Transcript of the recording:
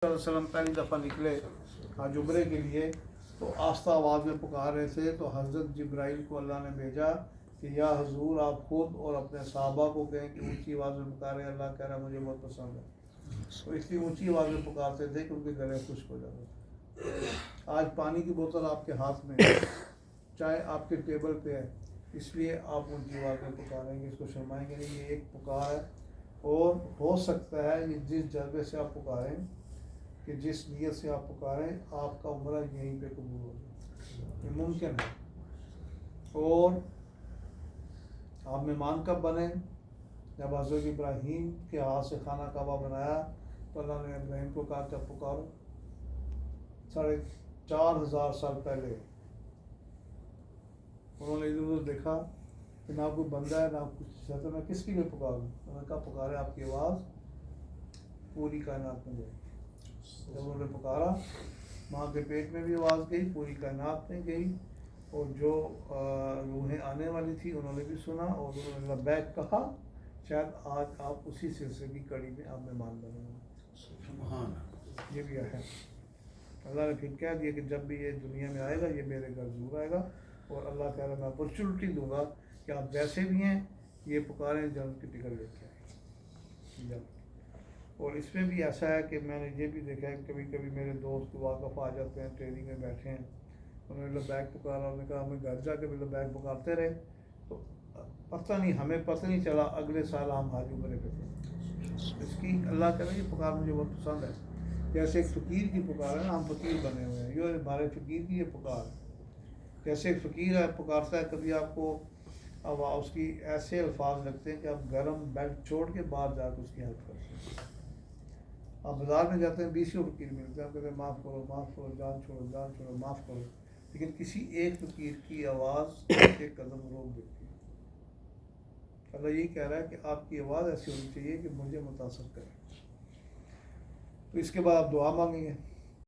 علیہ وسلم پہلی دفعہ نکلے حج عمرے کے لیے تو آہستہ آواز میں پکار رہے تھے، تو حضرت جبرائیل کو اللہ نے بھیجا کہ یا حضور آپ خود اور اپنے صحابہ کو کہیں کہ اونچی آواز میں پکاریں، اللہ کہہ رہا مجھے بہت پسند ہے۔ تو اس لیے اونچی آواز میں پکارتے تھے کہ ان کے گلے خشک ہو جاتے تھے۔ آج پانی کی بوتل آپ کے ہاتھ میں ہے، چائے آپ کے ٹیبل پہ ہے، اس لیے آپ اونچی آواز میں پکاریں گے، اس کو شرمائیں گے نہیں۔ یہ ایک پکار ہے، اور ہو سکتا ہے یہ جس جذبے سے آپ پکاریں، کہ جس نیت سے آپ پکاریں، آپ کا عمرہ یہیں پہ قبول ہو جائے، یہ ممکن ہے۔ اور آپ مہمان کب بنے؟ جب حضرت ابراہیم کے ہاتھ سے خانہ کعبہ بنایا تو اللہ نے ابراہیم کو کہا کہ پکارو۔ 4,500 سال پہلے انہوں نے ادھر ادھر دیکھا کہ نہ کوئی بندہ ہے نہ کچھ، تو میں کس کے لیے پکاروں؟ انہوں نے کہا پکارے، آپ کی آواز پوری کائنات میں گئی۔ جب انہوں نے پکارا، ماں کے پیٹ میں بھی آواز گئی، پوری کائنات میں گئی، اور جو روحیں آنے والی تھی انہوں نے بھی سنا اور انہوں نے لبیک کہا۔ شاید آج آپ اسی سلسلے کی کڑی میں آپ مہمان بنے ہیں۔ یہ بھی ہے، اللہ نے پھر کہہ دیا کہ جب بھی یہ دنیا میں آئے گا یہ میرے گھر ضرور آئے گا، اور اللہ کہہ رہا میں اپرچونٹی دوں گا کہ آپ جیسے بھی ہیں یہ پکاریں، جنت کی ٹکٹ لے کے آئیں۔ اور اس میں بھی ایسا ہے کہ میں نے یہ بھی دیکھا ہے کہ کبھی کبھی میرے دوست واقف آ جاتے ہیں، ٹریننگ میں بیٹھے ہیں، انہوں نے لبیک پکارا، انہوں نے کہا ہمیں گھر جا کے بھی لبیک پکارتے رہے، تو پتہ نہیں، ہمیں پتہ نہیں چلا اگلے سال ہم حج عمرے پہ تھے۔ اس کی اللہ کہہ رہا یہ پکار مجھے بہت پسند ہے، جیسے ایک فقیر کی پکار ہے نا، ہم فقیر بنے ہوئے ہیں، یہ ہمارے فقیر کی یہ پکار ہے۔ جیسے ایک فقیر ہے پکارتا ہے، کبھی آپ کو اب اس کی ایسے الفاظ لگتے ہیں کہ آپ گرم بیڈ چھوڑ کے باہر جا کے اس کی ہیلپ کرتے ہیں۔ آپ بازار میں جاتے ہیں، 20 فقیر ملتے ہیں، آپ کہتے ہیں معاف کرو معاف کرو، جان چھوڑو جان چھوڑو، معاف کرو، لیکن کسی ایک فقیر کی آواز ایک قدم روک دیتی ہے۔ اللہ یہی کہہ رہا ہے کہ آپ کی آواز ایسی ہونی چاہیے کہ مجھے متاثر کرے۔ تو اس کے بعد آپ دعا مانگیں گے۔